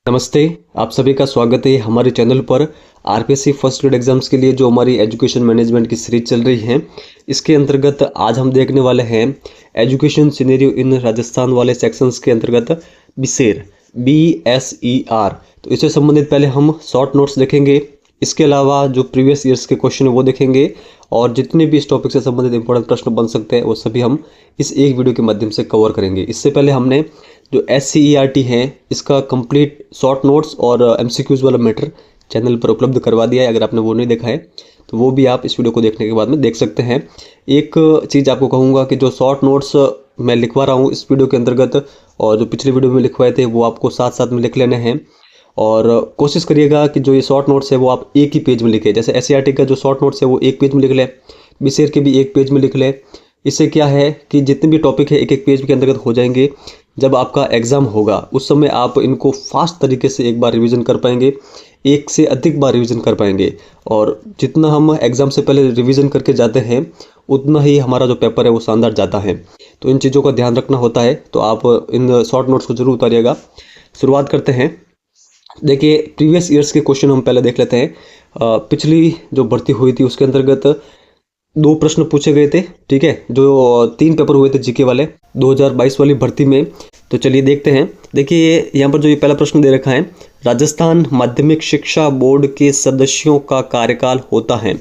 नमस्ते, आप सभी का स्वागत है हमारे चैनल पर। आरपीएससी फर्स्ट ग्रेड एग्जाम्स के लिए जो हमारी एजुकेशन मैनेजमेंट की सीरीज चल रही है, इसके अंतर्गत आज हम देखने वाले हैं एजुकेशन सिनेरियो इन राजस्थान वाले सेक्शंस के अंतर्गत BSER BSER। तो इससे संबंधित पहले हम शॉर्ट नोट्स देखेंगे, इसके अलावा जो प्रीवियस ईयर्स के क्वेश्चन है वो देखेंगे और जितने भी इस टॉपिक से संबंधित इंपॉर्टेंट प्रश्न बन सकते हैं वो सभी हम इस एक वीडियो के माध्यम से कवर करेंगे। इससे पहले हमने जो SCERT है इसका कंप्लीट शॉर्ट नोट्स और MCQs वाला मैटर चैनल पर उपलब्ध करवा दिया है। अगर आपने वो नहीं देखा है तो वो भी आप इस वीडियो को देखने के बाद में देख सकते हैं। एक चीज़ आपको कहूँगा कि जो शॉर्ट नोट्स मैं लिखवा रहा हूँ इस वीडियो के अंतर्गत और जो पिछले वीडियो में लिखवाए थे वो आपको साथ साथ में लिख लेने हैं और कोशिश करिएगा कि जो ये शॉर्ट नोट्स है वो आप एक ही पेज में लिखें। जैसे SCERT का जो शॉर्ट नोट्स है वो एक पेज में लिख लें, BSER के भी एक पेज में लिख लें। इससे क्या है कि जितने भी टॉपिक है एक एक पेज के अंतर्गत हो जाएंगे। जब आपका एग्ज़ाम होगा उस समय आप इनको फास्ट तरीके से एक बार रिवीजन कर पाएंगे, एक से अधिक बार रिवीजन कर पाएंगे और जितना हम एग्ज़ाम से पहले रिवीजन करके जाते हैं उतना ही हमारा जो पेपर है वो शानदार जाता है। तो इन चीज़ों का ध्यान रखना होता है, तो आप इन शॉर्ट नोट्स को जरूर उतारिएगा। शुरुआत करते हैं। देखिए, प्रीवियस ईयर्स के क्वेश्चन हम पहले देख लेते हैं। पिछली जो भर्ती हुई थी उसके अंतर्गत 2 प्रश्न पूछे गए थे, ठीक है, जो 3 पेपर हुए थे जीके वाले 2022 वाली भर्ती में। तो चलिए देखते हैं। देखिए यहाँ पर जो ये पहला प्रश्न दे रखा है, राजस्थान माध्यमिक शिक्षा बोर्ड के सदस्यों का कार्यकाल होता है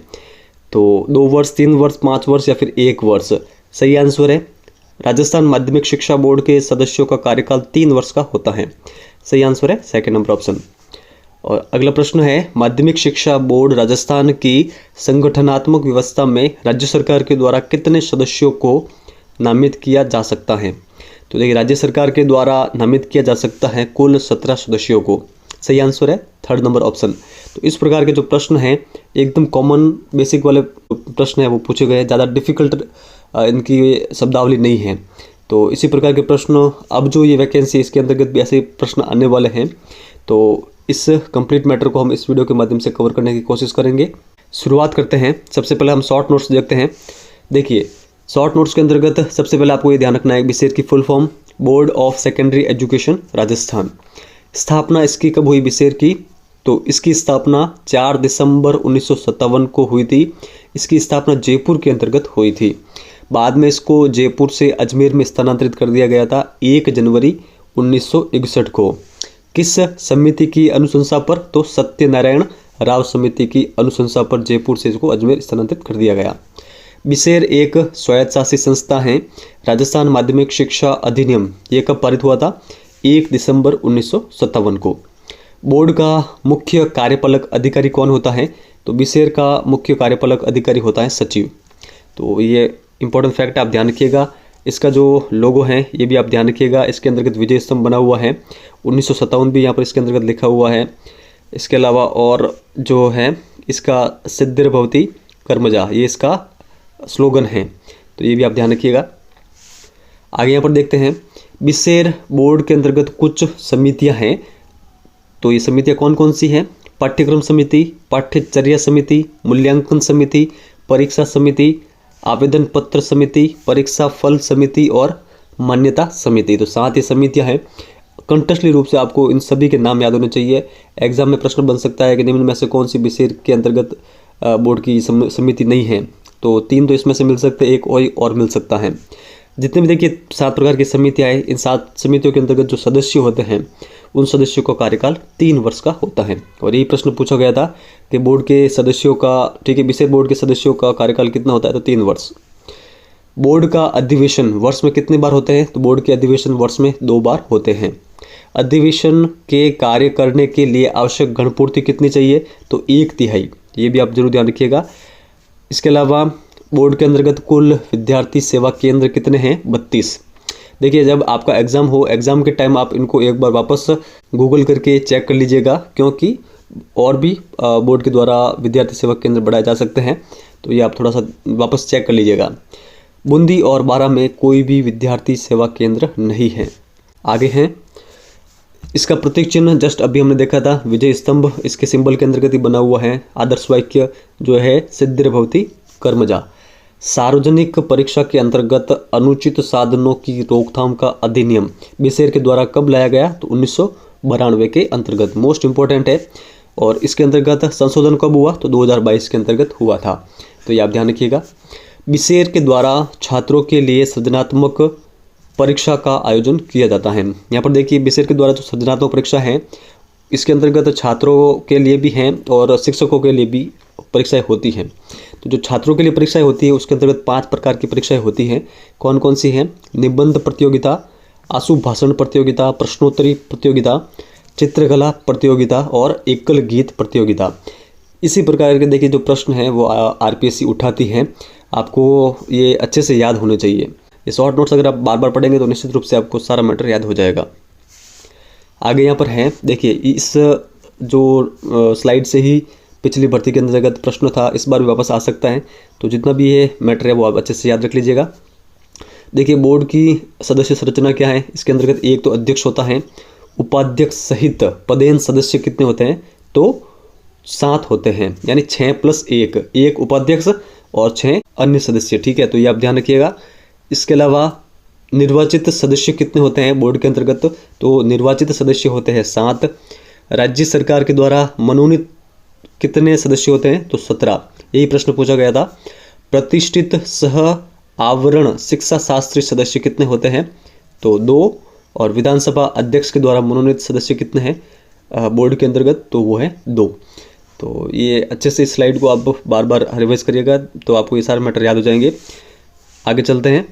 तो 2 वर्ष, 3 वर्ष, 5 वर्ष या फिर 1 वर्ष। सही आंसर है राजस्थान माध्यमिक शिक्षा बोर्ड के सदस्यों का कार्यकाल 3 वर्ष का होता है। सही आंसर है सेकंड नंबर ऑप्शन। और अगला प्रश्न है, माध्यमिक शिक्षा बोर्ड राजस्थान की संगठनात्मक व्यवस्था में राज्य सरकार के द्वारा कितने सदस्यों को नामित किया जा सकता है। तो देखिए, राज्य सरकार के द्वारा नामित किया जा सकता है कुल 17 सदस्यों को। सही आंसर है थर्ड नंबर ऑप्शन। तो इस प्रकार के जो प्रश्न हैं एकदम कॉमन बेसिक वाले प्रश्न है वो पूछे गए, ज़्यादा डिफिकल्ट इनकी शब्दावली नहीं है। तो इसी प्रकार के प्रश्न अब जो ये वैकेंसी इसके अंतर्गत भी ऐसे प्रश्न आने वाले हैं, तो इस कंप्लीट मैटर को हम इस वीडियो के माध्यम से कवर करने की कोशिश करेंगे। शुरुआत करते हैं। सबसे पहले हम शॉर्ट नोट्स देखते हैं। देखिए, शॉर्ट नोट्स के अंतर्गत सबसे पहले आपको ये ध्यान रखना है, BSER की full form board of secondary education Rajasthan. स्थापना इसकी कब हुई BSER की, तो इसकी स्थापना 4 दिसंबर 1957 को हुई थी। इसकी स्थापना जयपुर के अंतर्गत हुई थी। बाद में इसको जयपुर से अजमेर में स्थानांतरित कर दिया गया था 1 जनवरी 1961 को। किस समिति की अनुशंसा पर, तो सत्यनारायण राव समिति की अनुशंसा पर जयपुर से इसको अजमेर स्थानांतरित कर दिया गया। BSER एक स्वायत्तशासित संस्था है। राजस्थान माध्यमिक शिक्षा अधिनियम ये कब पारित हुआ था, 1 दिसंबर 1957 को। बोर्ड का मुख्य कार्यपालक अधिकारी कौन होता है, तो BSER का मुख्य कार्यपालक अधिकारी होता है सचिव। तो ये इंपॉर्टेंट फैक्ट आप ध्यान रखिएगा। इसका जो लोगो है ये भी आप ध्यान रखिएगा। इसके अंतर्गत विजय स्तंभ बना हुआ है, 1957 भी यहाँ पर इसके अंतर्गत लिखा हुआ है। इसके अलावा और जो है इसका सिद्धिर्भवति कर्मजा ये इसका स्लोगन है, तो ये भी आप ध्यान रखिएगा। आगे यहाँ पर देखते हैं, BSER बोर्ड के अंतर्गत कुछ समितियाँ हैं। तो ये समितियाँ कौन कौन सी हैं, पाठ्यक्रम समिति, पाठ्यचर्या समिति, मूल्यांकन समिति, परीक्षा समिति, आवेदन पत्र समिति, परीक्षा फल समिति और मान्यता समिति। तो 7 ये समितियाँ हैं। कंटेस्टली रूप से आपको इन सभी के नाम याद होने चाहिए। एग्जाम में प्रश्न बन सकता है कि निम्न में से कौन सी BSER के अंतर्गत बोर्ड की समिति नहीं है, तो 3 तो इसमें से मिल सकते हैं, एक और मिल सकता है। जितने भी देखिए 7 प्रकार की समितियाँ हैं, इन 7 समितियों के अंतर्गत जो सदस्य होते हैं उन सदस्यों का कार्यकाल 3 वर्ष का होता है। और यही प्रश्न पूछा गया था कि बोर्ड के सदस्यों का, ठीक है, BSER बोर्ड के सदस्यों का कार्यकाल कितना होता है, तो 3 वर्ष। बोर्ड का अधिवेशन वर्ष में कितने बार होते हैं, तो बोर्ड के अधिवेशन वर्ष में 2 बार होते हैं। अधिवेशन के कार्य करने के लिए आवश्यक गणपूर्ति कितनी चाहिए, तो 1/3। ये भी आप जरूर ध्यान रखिएगा। इसके अलावा बोर्ड के अंतर्गत कुल विद्यार्थी सेवा केंद्र कितने हैं, 32। देखिए, जब आपका एग्ज़ाम हो, एग्ज़ाम के टाइम आप इनको एक बार वापस गूगल करके चेक कर लीजिएगा, क्योंकि और भी बोर्ड के द्वारा विद्यार्थी सेवा केंद्र बढ़ाए जा सकते हैं, तो ये आप थोड़ा सा वापस चेक कर लीजिएगा। बूंदी और बारां में कोई भी विद्यार्थी सेवा केंद्र नहीं है। आगे हैं, इसका प्रतीक चिन्ह जस्ट अभी हमने देखा था, विजय स्तंभ इसके सिंबल के अंतर्गत ही बना हुआ है। आदर्श वाक्य जो है सिद्धिर्भवति कर्मजा। सार्वजनिक परीक्षा के अंतर्गत अनुचित साधनों की रोकथाम का अधिनियम BSER के द्वारा कब लाया गया, तो 92 के अंतर्गत, मोस्ट इम्पोर्टेंट है। और इसके अंतर्गत संशोधन कब हुआ, तो 2022 के अंतर्गत हुआ था, तो ये आप ध्यान रखिएगा। बिसेर के द्वारा छात्रों के लिए सृजनात्मक परीक्षा का आयोजन किया जाता है। यहाँ पर देखिए बिसेर के द्वारा जो सृजनात्मक परीक्षा है इसके अंतर्गत छात्रों के लिए भी हैं और शिक्षकों के लिए भी परीक्षाएं होती हैं। तो जो छात्रों के लिए परीक्षाएं होती है उसके अंतर्गत 5 प्रकार की परीक्षाएं होती हैं। कौन कौन सी हैं? निबंध प्रतियोगिता, आशु भाषण प्रतियोगिता, प्रश्नोत्तरी प्रतियोगिता, चित्रकला प्रतियोगिता और एकल गीत प्रतियोगिता। इसी प्रकार के देखिए जो प्रश्न हैं वो आरपीएससी उठाती हैं, आपको ये अच्छे से याद होने चाहिए। ये शॉर्ट नोट्स अगर आप बार बार पढ़ेंगे तो निश्चित रूप से आपको सारा मैटर याद हो जाएगा। आगे यहाँ पर है देखिए, इस जो स्लाइड से ही पिछली भर्ती के अंतर्गत प्रश्न था, इस बार भी वापस आ सकता है, तो जितना भी ये मैटर है वो आप अच्छे से याद रख लीजिएगा। देखिए बोर्ड की सदस्य संरचना क्या है, इसके अंतर्गत एक तो अध्यक्ष होता है, उपाध्यक्ष सहित पदेन सदस्य कितने होते हैं, तो 7 होते हैं, यानी 6 + 1, एक उपाध्यक्ष और 6 अन्य सदस्य, ठीक है, तो ये आप ध्यान रखिएगा। इसके अलावा निर्वाचित सदस्य कितने होते हैं बोर्ड के अंतर्गत, तो निर्वाचित सदस्य होते हैं 7। राज्य सरकार के द्वारा मनोनीत कितने सदस्य होते हैं, तो 17, यही प्रश्न पूछा गया था। प्रतिष्ठित सह आवरण शिक्षा शास्त्री सदस्य कितने होते हैं, तो 2। और विधानसभा अध्यक्ष के द्वारा मनोनीत सदस्य कितने हैं बोर्ड के अंतर्गत, तो वो है 2। तो ये अच्छे से इस स्लाइड को आप बार बार रिवाइज करिएगा तो आपको ये सारे मैटर याद हो जाएंगे। आगे चलते हैं।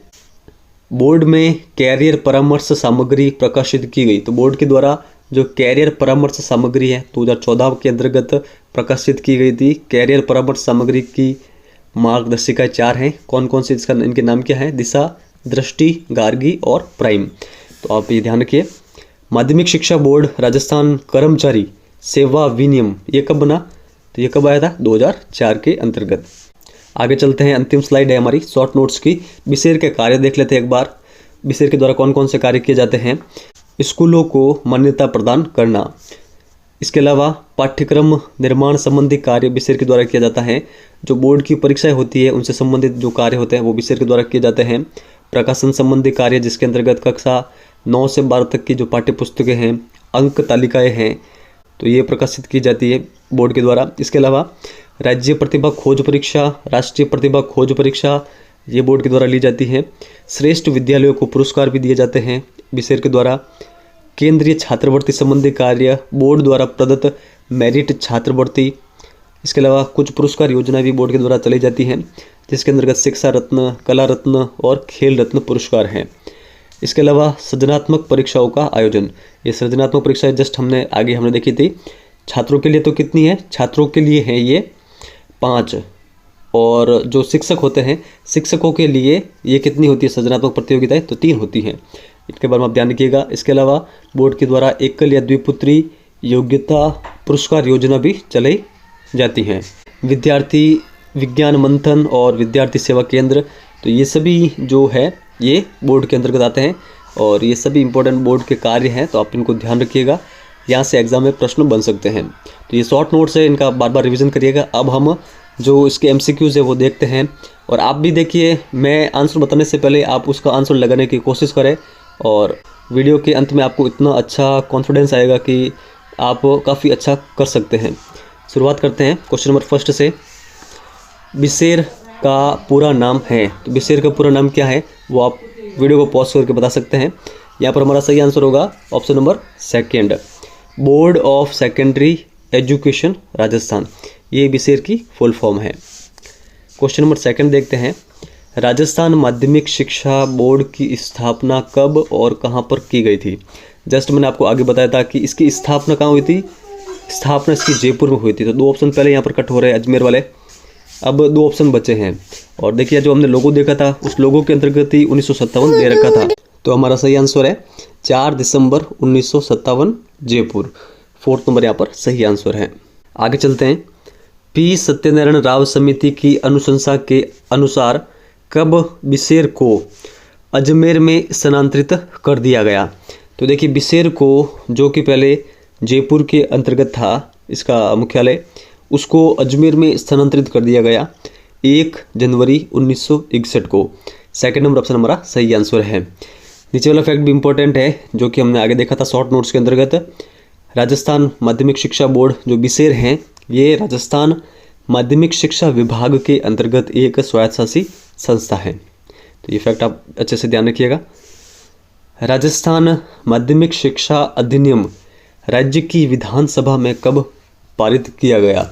बोर्ड में कैरियर परामर्श सामग्री प्रकाशित की गई, तो बोर्ड के द्वारा जो कैरियर परामर्श सामग्री है 2014 के अंतर्गत प्रकाशित की गई थी। कैरियर परामर्श सामग्री की मार्गदर्शिकाएं 4 हैं। कौन कौन से, इसका इनके नाम क्या है? दिशा, दृष्टि, गार्गी और प्राइम। तो आप ये ध्यान रखिए। माध्यमिक शिक्षा बोर्ड राजस्थान कर्मचारी सेवा विनियम ये कब बना, तो ये कब आया था? 2004 के अंतर्गत। आगे चलते हैं, अंतिम स्लाइड है हमारी शॉर्ट नोट्स की। बिसेर के कार्य देख लेते हैं एक बार। बिसेर के द्वारा कौन कौन से कार्य किए जाते हैं? स्कूलों को मान्यता प्रदान करना, इसके अलावा पाठ्यक्रम निर्माण संबंधी कार्य बिसेर के द्वारा किया जाता है। जो बोर्ड की परीक्षाएं होती है उनसे संबंधित जो कार्य होते हैं वो बिसेर के द्वारा किए जाते हैं। प्रकाशन संबंधी कार्य जिसके अंतर्गत कक्षा 9 से 12 तक की जो पाठ्य पुस्तकें हैं, अंक तालिकाएँ हैं, तो ये प्रकाशित की जाती है बोर्ड के द्वारा। इसके अलावा राज्य प्रतिभा खोज परीक्षा, राष्ट्रीय प्रतिभा खोज परीक्षा ये बोर्ड के द्वारा ली जाती है। श्रेष्ठ विद्यालयों को पुरस्कार भी दिए जाते हैं बिसेर के द्वारा। केंद्रीय छात्रवृत्ति संबंधी कार्य बोर्ड द्वारा प्रदत्त मेरिट छात्रवृत्ति, इसके अलावा कुछ पुरस्कार योजना भी बोर्ड के द्वारा चलाई जाती हैं जिसके अंतर्गत शिक्षा रत्न, कला रत्न और खेल रत्न पुरस्कार हैं। इसके अलावा सृजनात्मक परीक्षाओं का आयोजन, ये सृजनात्मक परीक्षाएं जस्ट हमने देखी थी। छात्रों के लिए तो कितनी है? छात्रों के लिए है ये 5, और जो शिक्षक होते हैं शिक्षकों के लिए ये कितनी होती है सृजनात्मक प्रतियोगिताएं? तो 3 होती हैं। इनके बारे में आप ध्यान रखिएगा। इसके अलावा बोर्ड के द्वारा एकल या द्विपुत्री योग्यता पुरस्कार योजना भी चलाई जाती हैं। विद्यार्थी विज्ञान मंथन और विद्यार्थी सेवा केंद्र, तो ये सभी जो है ये बोर्ड के अंतर्गत आते हैं और ये सभी इंपॉर्टेंट बोर्ड के कार्य हैं, तो आप इनको ध्यान रखिएगा। यहाँ से एग्जाम में प्रश्न बन सकते हैं। तो ये शॉर्ट नोट्स है, इनका बार बार रिवीजन करिएगा। अब हम जो इसके एमसीक्यूज है वो देखते हैं, और आप भी देखिए, मैं आंसर बताने से पहले आप उसका आंसर लगाने की कोशिश करें, और वीडियो के अंत में आपको इतना अच्छा कॉन्फिडेंस आएगा कि आप काफ़ी अच्छा कर सकते हैं। शुरुआत करते हैं क्वेश्चन नंबर 1 से। बिसेर का पूरा नाम है, तो बिसेर का पूरा नाम क्या है वो आप वीडियो को पॉज करके बता सकते हैं। यहाँ पर हमारा सही आंसर होगा option number 2, board of secondary education Rajasthan, ये बिसेर की फुल फॉर्म है। क्वेश्चन नंबर 2 देखते हैं। राजस्थान माध्यमिक शिक्षा बोर्ड की स्थापना कब और कहाँ पर की गई थी? जस्ट मैंने आपको आगे बताया था कि इसकी स्थापना कहाँ हुई थी। स्थापना इसकी जयपुर में हुई थी। तो 2 ऑप्शन पहले यहाँ पर कट हो रहे हैं अजमेर वाले, अब 2 ऑप्शन बचे हैं। और देखिए जो हमने लोगो देखा था उस लोगो के अंतर्गत ही 1957 दे रखा था, तो हमारा सही आंसर है 4 दिसंबर 1957 जयपुर। 4th नंबर यहाँ पर सही आंसर है। आगे चलते हैं। पी सत्यनारायण राव समिति की अनुशंसा के अनुसार कब बिसेर को अजमेर में स्थानांतरित कर दिया गया? तो देखिए बिसेर को जो कि पहले जयपुर के अंतर्गत था इसका मुख्यालय, उसको अजमेर में स्थानांतरित कर दिया गया 1 जनवरी 1961 को। 2nd नंबर ऑप्शन हमारा सही आंसर है। नीचे वाला फैक्ट भी इंपॉर्टेंट है जो कि हमने आगे देखा था शॉर्ट नोट्स के अंतर्गत। राजस्थान माध्यमिक शिक्षा बोर्ड जो बिसेर हैं, ये राजस्थान माध्यमिक शिक्षा विभाग के अंतर्गत एक स्वायत्तशासी संस्था है। तो ये फैक्ट आप अच्छे से ध्यान रखिएगा। राजस्थान माध्यमिक शिक्षा अधिनियम राज्य की विधानसभा में कब पारित किया गया?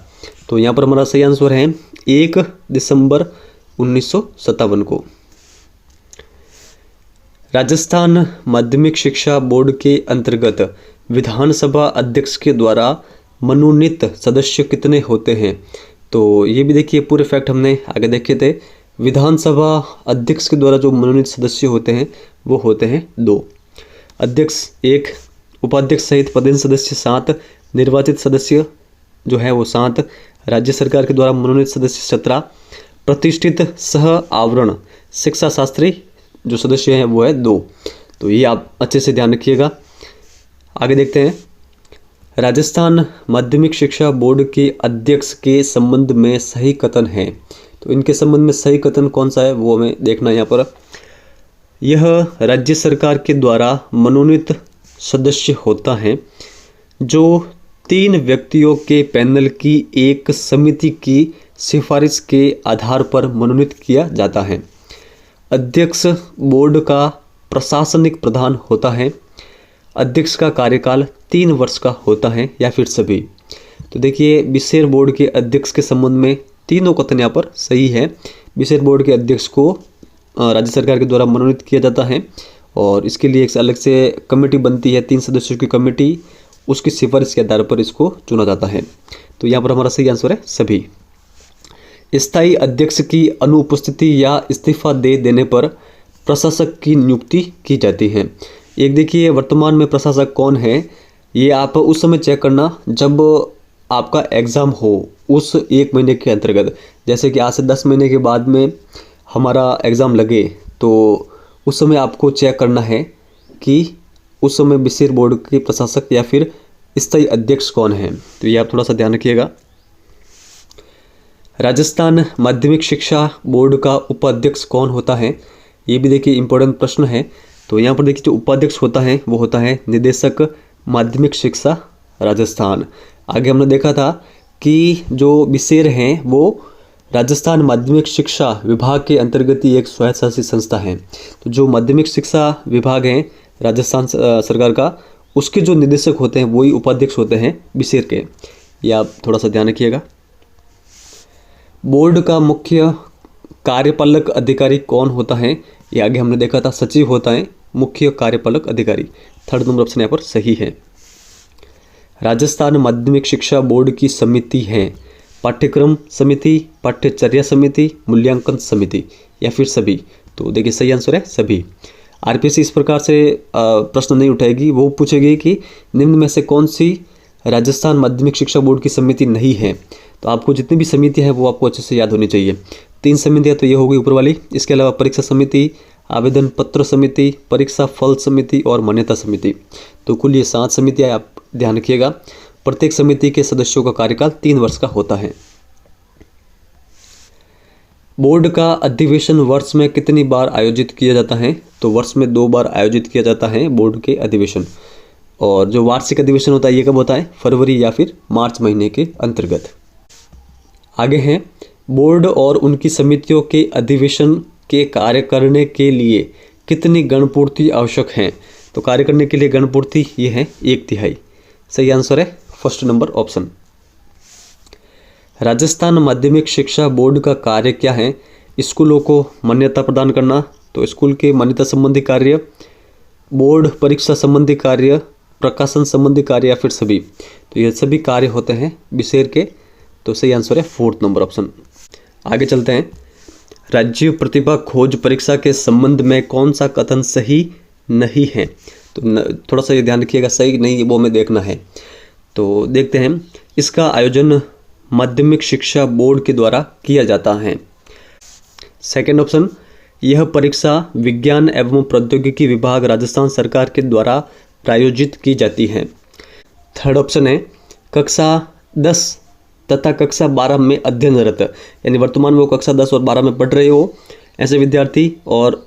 तो यहाँ पर हमारा सही आंसर है 1 दिसंबर 1957 को। राजस्थान माध्यमिक शिक्षा बोर्ड के अंतर्गत विधानसभा अध्यक्ष के द्वारा मनोनीत सदस्य कितने होते हैं? तो ये भी देखिए, पूरे फैक्ट हमने आगे देखे थे। विधानसभा अध्यक्ष के द्वारा जो मनोनीत सदस्य होते हैं वो होते हैं 2, अध्यक्ष 1, उपाध्यक्ष सहित पदेन सदस्य 7, निर्वाचित सदस्य जो है वो 7, राज्य सरकार के द्वारा मनोनीत सदस्य 17, प्रतिष्ठित सह आवरण शिक्षा शास्त्री जो सदस्य हैं वो है 2। तो ये आप अच्छे से ध्यान रखिएगा। आगे देखते हैं, राजस्थान माध्यमिक शिक्षा बोर्ड के अध्यक्ष के संबंध में सही कथन है। तो इनके संबंध में सही कथन कौन सा है वो हमें देखना है। यहाँ पर यह राज्य सरकार के द्वारा मनोनीत सदस्य होता है जो 3 व्यक्तियों के पैनल की एक समिति की सिफारिश के आधार पर मनोनीत किया जाता है। अध्यक्ष बोर्ड का प्रशासनिक प्रधान होता है। अध्यक्ष का कार्यकाल 3 वर्ष का होता है या फिर सभी। तो देखिए, बिसेर बोर्ड के अध्यक्ष के संबंध में तीनों कथन यहाँ पर सही है। बिसेर बोर्ड के अध्यक्ष को राज्य सरकार के द्वारा मनोनीत किया जाता है और इसके लिए एक अलग से कमेटी बनती है, 3 सदस्यों की कमेटी, उसकी सिफारिश के आधार पर इसको चुना जाता है। तो यहाँ पर हमारा सही आंसर है सभी। स्थायी अध्यक्ष की अनुपस्थिति या इस्तीफा दे देने पर प्रशासक की नियुक्ति की जाती है। एक देखिए, वर्तमान में प्रशासक कौन है ये आप उस समय चेक करना जब आपका एग्ज़ाम हो, उस 1 महीने के अंतर्गत। जैसे कि आज से 10 महीने के बाद में हमारा एग्ज़ाम लगे तो उस समय आपको चेक करना है कि उस समय बिसेर बोर्ड के प्रशासक या फिर स्थायी अध्यक्ष कौन है। तो ये आप थोड़ा सा ध्यान रखिएगा। राजस्थान माध्यमिक शिक्षा बोर्ड का उपाध्यक्ष कौन होता है? ये भी देखिए इम्पोर्टेंट प्रश्न है। तो यहाँ पर देखिए, जो उपाध्यक्ष होता है वो होता है निदेशक माध्यमिक शिक्षा राजस्थान। आगे हमने देखा था कि जो बिसेर हैं वो राजस्थान माध्यमिक शिक्षा विभाग के अंतर्गत ही एक स्वायत्तशासी संस्था है। तो जो माध्यमिक शिक्षा विभाग है राजस्थान सरकार का, उसके जो निदेशक होते हैं वही उपाध्यक्ष होते हैं बिसेर के। ये आप थोड़ा सा ध्यान रखिएगा। बोर्ड का मुख्य कार्यपालक अधिकारी कौन होता है? ये आगे हमने देखा था, सचिव होता है मुख्य कार्यपालक अधिकारी। 3rd नंबर ऑप्शन यहाँ पर सही है। राजस्थान माध्यमिक शिक्षा बोर्ड की समिति है पाठ्यक्रम समिति, पाठ्यचर्या समिति, मूल्यांकन समिति या फिर सभी। तो देखिए, सही आंसर है सभी। आरपीएससी इस प्रकार से प्रश्न नहीं उठाएगी, वो पूछेगी कि निम्न में से कौन सी राजस्थान माध्यमिक शिक्षा बोर्ड की समिति नहीं है। तो आपको जितनी भी समितियां हैं वो आपको अच्छे से याद होनी चाहिए। 3 समितियां तो ये हो गई ऊपर वाली। इसके अलावा परीक्षा समिति, आवेदन पत्र समिति, परीक्षा फल समिति और मान्यता समिति। तो कुल ये 7 समितियां आप ध्यान रखिएगा। प्रत्येक समिति के सदस्यों का कार्यकाल 3 वर्ष का होता है। बोर्ड का अधिवेशन वर्ष में कितनी बार आयोजित किया जाता है? तो वर्ष में 2 बार आयोजित किया जाता है बोर्ड के अधिवेशन। और जो वार्षिक अधिवेशन होता है ये कब होता है? फरवरी या फिर मार्च महीने के अंतर्गत। आगे हैं, बोर्ड और उनकी समितियों के अधिवेशन के कार्य करने के लिए कितनी गणपूर्ति आवश्यक है? तो कार्य करने के लिए गणपूर्ति ये है 1/3। सही आंसर है 1st नंबर ऑप्शन। राजस्थान माध्यमिक शिक्षा बोर्ड का कार्य क्या है? स्कूलों को मान्यता प्रदान करना। तो स्कूल के मान्यता संबंधी कार्य, बोर्ड परीक्षा संबंधी कार्य, प्रकाशन संबंधी कार्य या फिर सभी। तो ये सभी कार्य होते हैं बिसेर के। तो सही आंसर है 4th नंबर ऑप्शन। आगे चलते हैं, राज्य प्रतिभा खोज परीक्षा के संबंध में कौन सा कथन सही नहीं है? तो थोड़ा सा ये ध्यान रखिएगा, सही नहीं वो हमें देखना है। तो देखते हैं, इसका आयोजन माध्यमिक शिक्षा बोर्ड के द्वारा किया जाता है। 2nd ऑप्शन, यह परीक्षा विज्ञान एवं प्रौद्योगिकी विभाग राजस्थान सरकार के द्वारा प्रायोजित की जाती है। 3rd ऑप्शन है, कक्षा 10 तथा कक्षा 12 में अध्ययनरत, यानी वर्तमान में वो कक्षा 10 और 12 में पढ़ रहे हो ऐसे विद्यार्थी, और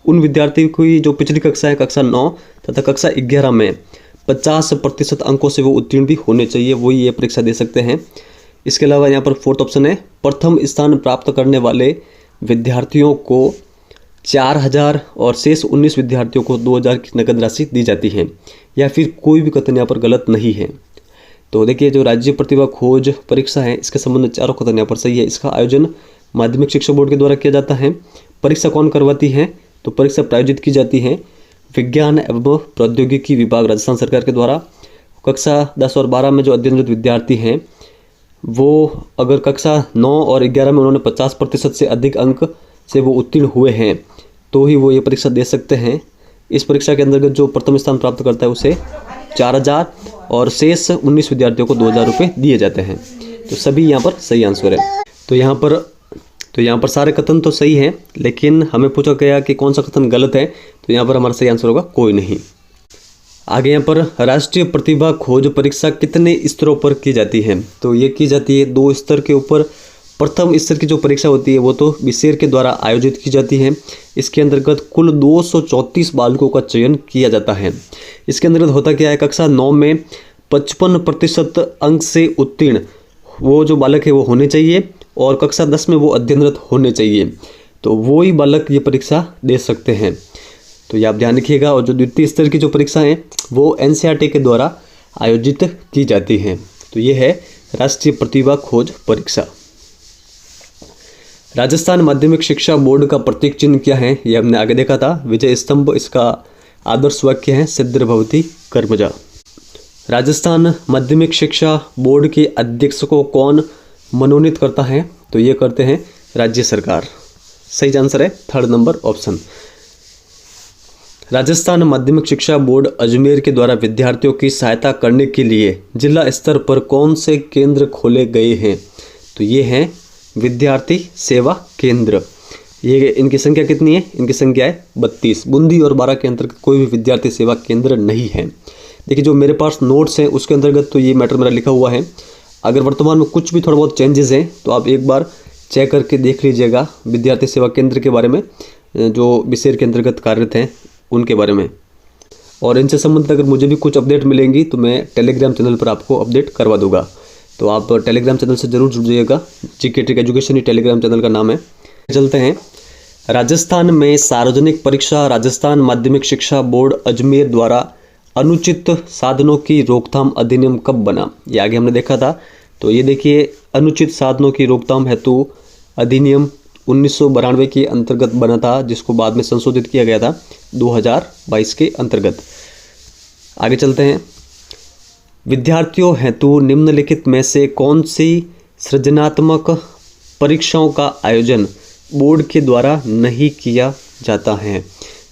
उन विद्यार्थी की जो पिछली कक्षा है कक्षा 9 तथा कक्षा 11 में 50% अंकों से वो उत्तीर्ण भी होने चाहिए, वही ये परीक्षा दे सकते हैं। इसके अलावा यहाँ पर फोर्थ ऑप्शन है, प्रथम स्थान प्राप्त करने वाले विद्यार्थियों को 4000 और शेष 19 विद्यार्थियों को 2000 की नकद राशि दी जाती है, या फिर कोई भी कथन यहाँ पर गलत नहीं है। तो देखिए, जो राज्य प्रतिभा खोज परीक्षा है, इसके संबंध में चारों कथन यहाँ पर सही है। इसका आयोजन माध्यमिक शिक्षा बोर्ड के द्वारा किया जाता है। परीक्षा कौन करवाती है? तो परीक्षा प्रायोजित की जाती है विज्ञान एवं प्रौद्योगिकी विभाग राजस्थान सरकार के द्वारा। कक्षा 10 और 12 में जो अध्ययनरत विद्यार्थी हैं, वो अगर कक्षा 9 और 11 में उन्होंने 50% से अधिक अंक से वो उत्तीर्ण हुए हैं, तो ही वो ये परीक्षा दे सकते हैं। इस परीक्षा के अंतर्गत जो प्रथम स्थान प्राप्त करता है उसे 4000 और शेष 19 विद्यार्थियों को 2000 रुपये दिए जाते हैं। तो सभी यहाँ पर सही आंसर है। तो यहाँ पर सारे कथन तो सही हैं, लेकिन हमें पूछा गया कि कौन सा कथन गलत है, तो यहाँ पर हमारा सही आंसर होगा कोई नहीं। आगे यहाँ पर राष्ट्रीय प्रतिभा खोज परीक्षा कितने स्तरों पर की जाती है? तो ये की जाती है 2 स्तर के ऊपर। प्रथम स्तर की जो परीक्षा होती है वो तो बिसेर के द्वारा आयोजित की जाती है। इसके अंतर्गत कुल 234 बालकों का चयन किया जाता है। इसके अंतर्गत होता क्या है, कक्षा 9 में 55% अंक से उत्तीर्ण वो जो बालक है वो होने चाहिए, और कक्षा 10 में वो अध्ययनरत होने चाहिए, तो वो ही बालक ये परीक्षा दे सकते हैं। तो ये आप ध्यान रखिएगा। और जो द्वितीय स्तर की जो परीक्षा है वो एनसीईआरटी के द्वारा आयोजित की जाती हैं। तो ये है राष्ट्रीय प्रतिभा खोज परीक्षा। राजस्थान माध्यमिक शिक्षा बोर्ड का प्रतीक चिन्ह क्या है? ये हमने आगे देखा था, विजय स्तंभ। इसका आदर्श वाक्य है सिद्ध भवति कर्मजा। राजस्थान माध्यमिक शिक्षा बोर्ड के अध्यक्ष को कौन मनोनीत करता है? तो ये करते हैं राज्य सरकार। सही आंसर है थर्ड नंबर ऑप्शन। राजस्थान माध्यमिक शिक्षा बोर्ड अजमेर के द्वारा विद्यार्थियों की सहायता करने के लिए जिला स्तर पर कौन से केंद्र खोले गए हैं? तो ये हैं विद्यार्थी सेवा केंद्र। ये इनकी संख्या कितनी है? इनकी संख्या है 32। बूंदी और बारां के अंतर्गत कोई भी विद्यार्थी सेवा केंद्र नहीं है। देखिए, जो मेरे पास नोट्स हैं उसके अंतर्गत तो ये मैटर मेरा लिखा हुआ है। अगर वर्तमान में कुछ भी थोड़ा बहुत चेंजेस हैं तो आप एक बार चेक करके देख लीजिएगा विद्यार्थी सेवा केंद्र के बारे में, जो बिसेर के अंतर्गत कार्यरत हैं उनके बारे में। और इनसे संबंधित अगर मुझे भी कुछ अपडेट मिलेंगी तो मैं टेलीग्राम चैनल पर आपको अपडेट करवा दूंगा। तो आप टेलीग्राम चैनल से जरूर जुड़ जाइएगा। जीके ट्रिक एजुकेशन ही टेलीग्राम चैनल का नाम है। चलते हैं, राजस्थान में सार्वजनिक परीक्षा राजस्थान माध्यमिक शिक्षा बोर्ड अजमेर द्वारा अनुचित साधनों की रोकथाम अधिनियम कब बना? ये आगे हमने देखा था। तो ये देखिए, अनुचित साधनों की रोकथाम हेतु अधिनियम 1992 के अंतर्गत बना था, जिसको बाद में संशोधित किया गया था 2022 के अंतर्गत। आगे चलते हैं, विद्यार्थियों हेतु निम्नलिखित में से कौन सी सृजनात्मक परीक्षाओं का आयोजन बोर्ड के द्वारा नहीं किया जाता है?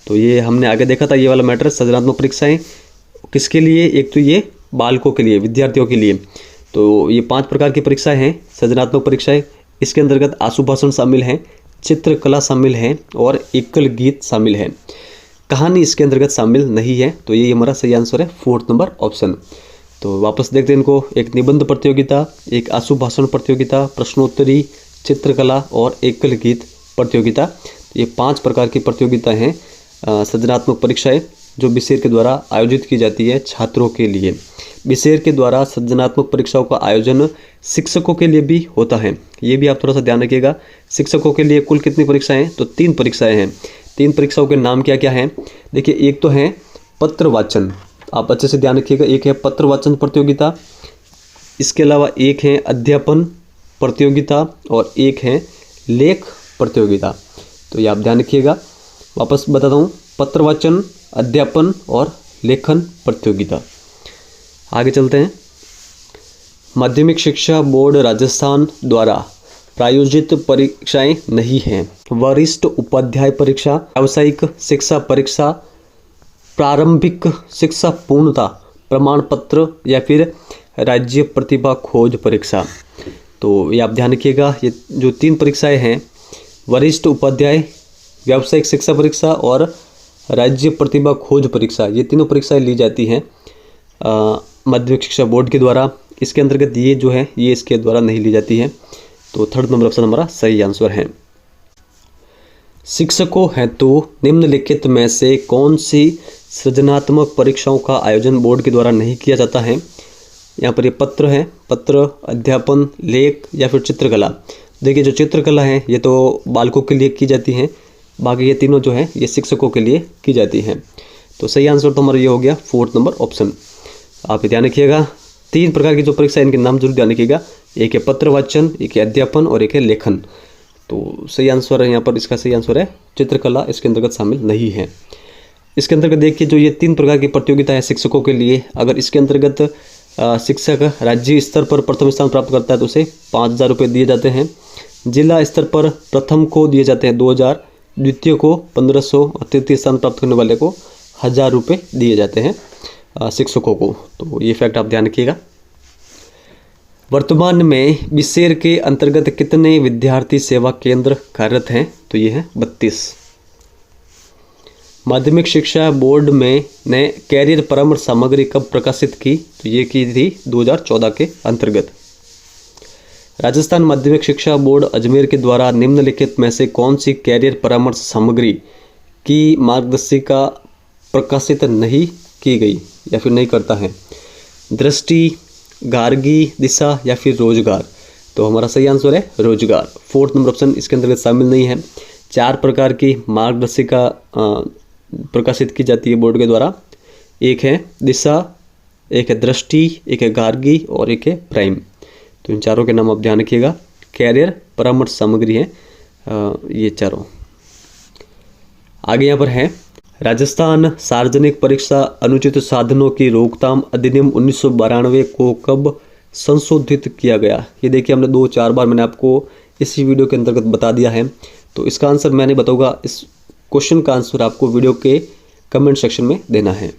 तो ये हमने आगे देखा था, ये वाला मैटर। सृजनात्मक परीक्षाएं किसके लिए? एक तो ये बालकों के लिए, विद्यार्थियों के लिए। तो ये 5 प्रकार की परीक्षाएं हैं सृजनात्मक परीक्षाएं। इसके अंतर्गत आशु भाषण शामिल है, चित्रकला शामिल है और एकल गीत शामिल है। कहानी इसके अंतर्गत शामिल नहीं है। तो ये हमारा सही आंसर है फोर्थ नंबर ऑप्शन। तो वापस देखते हैं इनको। एक निबंध प्रतियोगिता, एक आशु भाषण प्रतियोगिता, प्रश्नोत्तरी, चित्रकला और एकल गीत प्रतियोगिता। ये 5 प्रकार की प्रतियोगिताएं हैं सृजनात्मक परीक्षाएं, जो बिसेर के द्वारा आयोजित की जाती है छात्रों के लिए। बिसेर के द्वारा सृजनात्मक परीक्षाओं का आयोजन शिक्षकों के लिए भी होता है। ये भी आप थोड़ा सा ध्यान रखिएगा। शिक्षकों के लिए कुल कितनी परीक्षाएं हैं? तो 3 परीक्षाएं हैं। 3 परीक्षाओं के नाम क्या क्या हैं? देखिए, एक तो है पत्र वाचन, आप अच्छे से ध्यान रखिएगा। एक है पत्र वाचन प्रतियोगिता, इसके अलावा एक है अध्यापन प्रतियोगिता और एक है लेख प्रतियोगिता। तो ये आप ध्यान रखिएगा। वापस बताता हूँ, पत्र वाचन, अध्यापन और लेखन प्रतियोगिता। आगे चलते हैं, माध्यमिक शिक्षा बोर्ड राजस्थान द्वारा प्रायोजित परीक्षाएं नहीं हैं। वरिष्ठ उपाध्याय परीक्षा, व्यावसायिक शिक्षा परीक्षा, प्रारंभिक शिक्षा पूर्णता प्रमाण पत्र या फिर राज्य प्रतिभा खोज परीक्षा। तो ये आप ध्यान रखिएगा। ये जो 3 परीक्षाएं हैं, वरिष्ठ उपाध्याय, व्यावसायिक शिक्षा परीक्षा और राज्य प्रतिभा खोज परीक्षा, ये तीनों परीक्षाएं ली जाती हैं माध्यमिक शिक्षा बोर्ड के द्वारा। इसके अंतर्गत ये जो है ये इसके द्वारा नहीं ली जाती है। तो थर्ड नंबर ऑप्शन हमारा सही आंसर है। शिक्षकों हेतु निम्नलिखित में से कौन सी सृजनात्मक परीक्षाओं का आयोजन बोर्ड के द्वारा नहीं किया जाता है? यहाँ पर ये पत्र है, पत्र, अध्यापन, लेख या फिर चित्रकला। देखिए जो चित्रकला है ये तो बालकों के लिए की जाती है, बाकी ये तीनों जो है ये शिक्षकों के लिए की जाती हैं। तो सही आंसर तो हमारा ये हो गया 4th नंबर ऑप्शन। आप ध्यान रखिएगा 3 प्रकार की जो परीक्षा है इनके नाम जरूर ध्यान रखिएगा, एक है पत्र वाचन, एक है अध्यापन और एक है लेखन। तो सही आंसर है यहाँ पर, इसका सही आंसर है चित्रकला, इसके अंतर्गत शामिल नहीं है। इसके अंतर्गत देखिए जो ये 3 प्रकार की प्रतियोगिता है शिक्षकों के लिए, अगर इसके अंतर्गत शिक्षक राज्य स्तर पर प्रथम स्थान प्राप्त करता है तो उसे 5,000 रुपये दिए जाते हैं। जिला स्तर पर प्रथम को दिए जाते हैं 2,000, द्वितीय को 1,500 और तृतीय स्थान प्राप्त करने वाले को 1,000 रुपये दिए जाते हैं शिक्षकों को। तो ये फैक्ट आप ध्यान रखिएगा। वर्तमान में बिसेर के अंतर्गत कितने विद्यार्थी सेवा केंद्र कार्यरत हैं? तो ये है 32। माध्यमिक शिक्षा बोर्ड में ने कैरियर परामर्श सामग्री कब प्रकाशित की? तो ये की थी 2014 के अंतर्गत। राजस्थान माध्यमिक शिक्षा बोर्ड अजमेर के द्वारा निम्नलिखित में से कौन सी कैरियर परामर्श सामग्री की मार्गदर्शिका प्रकाशित नहीं की गई या फिर नहीं करता है? दृष्टि, गार्गी, दिशा या फिर रोजगार? तो हमारा सही आंसर है रोजगार। 4th नंबर ऑप्शन इसके अंतर्गत शामिल नहीं है। 4 प्रकार की मार्गदर्शिका प्रकाशित की जाती है बोर्ड के द्वारा, एक है दिशा, एक है दृष्टि, एक है गार्गी और एक है प्राइम। तो इन चारों के नाम आप ध्यान रखिएगा, कैरियर परामर्श सामग्री है ये चारों। आगे यहाँ पर है राजस्थान सार्वजनिक परीक्षा अनुचित साधनों की रोकथाम अधिनियम 1992 को कब संशोधित किया गया? ये देखिए हमने 2-4 बार मैंने आपको इसी वीडियो के अंतर्गत बता दिया है। तो इसका आंसर मैं नहीं बताऊंगा, इस क्वेश्चन का आंसर आपको वीडियो के कमेंट सेक्शन में देना है।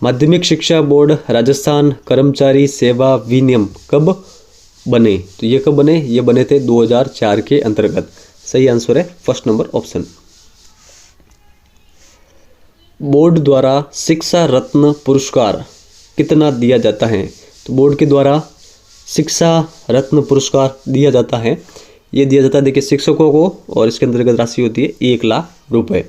माध्यमिक शिक्षा बोर्ड राजस्थान कर्मचारी सेवा विनियम कब बने? तो ये कब बने? ये बने थे 2004 के अंतर्गत। सही आंसर है 1st नंबर ऑप्शन। बोर्ड द्वारा शिक्षा रत्न पुरस्कार कितना दिया जाता है? तो बोर्ड के द्वारा शिक्षा रत्न पुरस्कार दिया जाता है, ये दिया जाता है देखिए शिक्षकों को, और इसके अंतर्गत राशि होती है 1 लाख रुपए।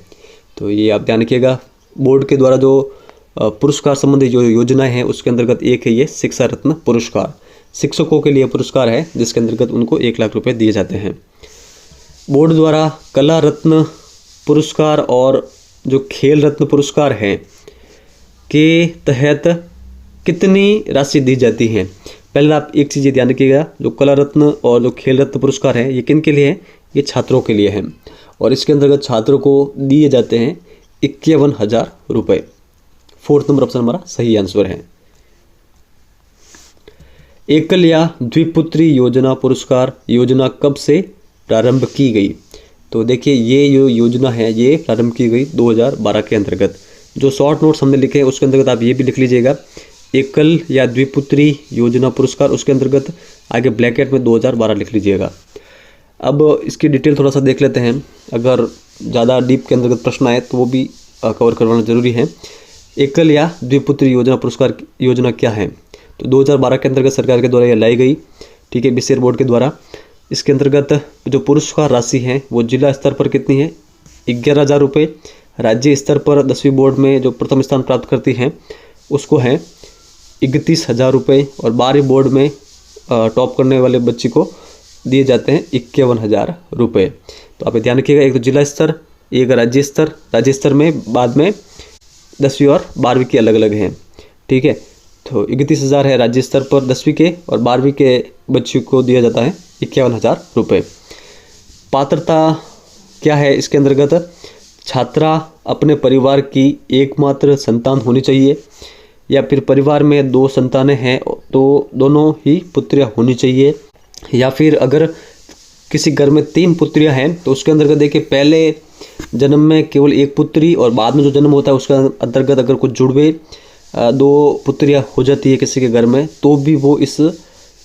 तो ये आप ध्यान रखिएगा, बोर्ड के द्वारा जो पुरस्कार संबंधी जो योजना है उसके अंतर्गत एक है ये शिक्षा रत्न पुरस्कार। शिक्षकों के लिए पुरस्कार है जिसके अंतर्गत उनको 1 लाख रुपए दिए जाते हैं। बोर्ड द्वारा कला रत्न पुरस्कार और जो खेल रत्न पुरस्कार है के तहत कितनी राशि दी जाती है? पहले आप एक चीज़ ध्यान रखिएगा, जो कला रत्न और जो खेल रत्न पुरस्कार है ये किन के लिए है? ये छात्रों के लिए है, और इसके अंतर्गत छात्रों को दिए जाते हैं 51,000 रुपये। 4th नंबर ऑप्शन हमारा सही आंसर है। एकल या द्विपुत्री योजना पुरस्कार योजना कब से प्रारंभ की गई? तो देखिए ये जो योजना है ये प्रारंभ की गई 2012 के अंतर्गत। जो शॉर्ट नोट्स हमने लिखे हैं उसके अंतर्गत आप ये भी लिख लीजिएगा, एकल या द्विपुत्री योजना पुरस्कार, उसके अंतर्गत आगे ब्रैकेट में 2012 लिख लीजिएगा। अब इसकी डिटेल थोड़ा सा देख लेते हैं, अगर ज़्यादा डीप के अंतर्गत प्रश्न आए तो वो भी कवर करवाना जरूरी है। एकल या द्विपुत्री योजना पुरस्कार योजना क्या है? तो 2012 के अंतर्गत सरकार के द्वारा यह लाई गई, ठीक है, बिसेर बोर्ड के द्वारा। इसके अंतर्गत जो पुरस्कार राशि है वो जिला स्तर पर कितनी है? 11,000 रुपये। राज्य स्तर पर 10वीं बोर्ड में जो प्रथम स्थान प्राप्त करती है उसको है 31,000 रुपये, और 12वीं बोर्ड में टॉप करने वाले बच्ची को दिए जाते हैं 51,000 रुपये। तो आप ध्यान रखिएगा, एक तो जिला स्तर, एक राज्य स्तर। राज्य स्तर में बाद में 10वीं और 12वीं की अलग अलग हैं, ठीक है। तो 31,000 है राज्य स्तर पर 10वीं के, और 12वीं के बच्ची को दिया जाता है 51,000 रुपये। पात्रता क्या है इसके अंतर्गत? छात्रा अपने परिवार की एकमात्र संतान होनी चाहिए, या फिर परिवार में 2 संतानें हैं तो दोनों ही पुत्रियां होनी चाहिए, या फिर अगर किसी घर में 3 पुत्रियां हैं तो उसके अंतर्गत देखिए पहले जन्म में केवल 1 पुत्री और बाद में जो जन्म होता है उसका अंतर्गत अगर कुछ जुड़वे 2 पुत्रियां हो जाती है किसी के घर में तो भी वो इस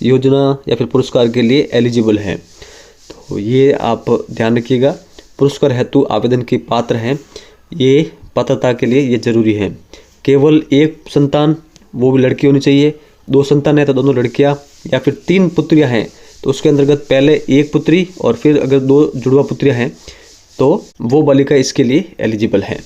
योजना या फिर पुरस्कार के लिए एलिजिबल है। तो ये आप ध्यान रखिएगा, पुरस्कार हेतु आवेदन के पात्र हैं, ये पात्रता के लिए ये जरूरी है। केवल 1 संतान वो भी लड़की होनी चाहिए, 2 संतान है तो दोनों लड़कियां, या फिर 3 पुत्रियां हैं तो उसके अंतर्गत पहले एक पुत्री और फिर अगर 2 जुड़वा पुत्रियाँ हैं तो वो बालिका इसके लिए एलिजिबल है।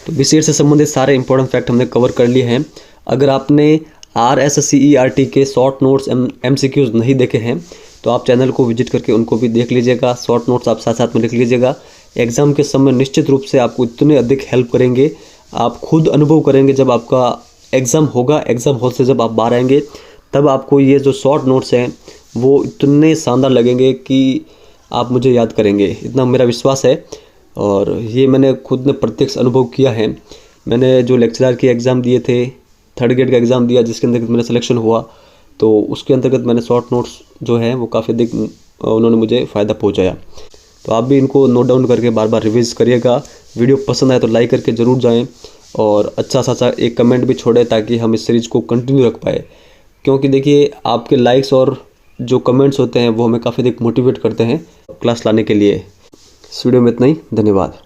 तो बीसीएड से संबंधित सारे इंपॉर्टेंट फैक्ट हमने कवर कर लिए हैं। अगर आपने RSCERT के शॉर्ट नोट्स MCQs नहीं देखे हैं तो आप चैनल को विजिट करके उनको भी देख लीजिएगा। शॉर्ट नोट्स आप साथ साथ में लिख लीजिएगा। एग्ज़ाम के समय निश्चित रूप से आपको इतने अधिक हेल्प करेंगे, आप खुद अनुभव करेंगे। जब आपका एग्ज़ाम होगा, एग्ज़ाम हॉल से जब आप बाहर आएंगे तब आपको ये जो शॉर्ट नोट्स हैं वो इतने शानदार लगेंगे कि आप मुझे याद करेंगे, इतना मेरा विश्वास है। और ये मैंने खुद ने प्रत्यक्ष अनुभव किया है। मैंने जो लेक्चरर के एग्ज़ाम दिए थे, 3rd ग्रेड का एग्ज़ाम दिया जिसके अंतर्गत मेरा सिलेक्शन हुआ, तो उसके अंतर्गत मैंने शॉर्ट नोट्स जो हैं वो काफ़ी अधिक उन्होंने मुझे फ़ायदा पहुंचाया। तो आप भी इनको नोट डाउन करके बार बार रिवीज करिएगा। वीडियो पसंद आए तो लाइक करके ज़रूर जाएं और अच्छा सा एक कमेंट भी छोड़ें ताकि हम इस सीरीज़ को कंटिन्यू रख पाए। क्योंकि देखिए आपके लाइक्स और जो कमेंट्स होते हैं वो हमें काफ़ी अधिक मोटिवेट करते हैं क्लास लाने के लिए। इस वीडियो में इतना ही, धन्यवाद।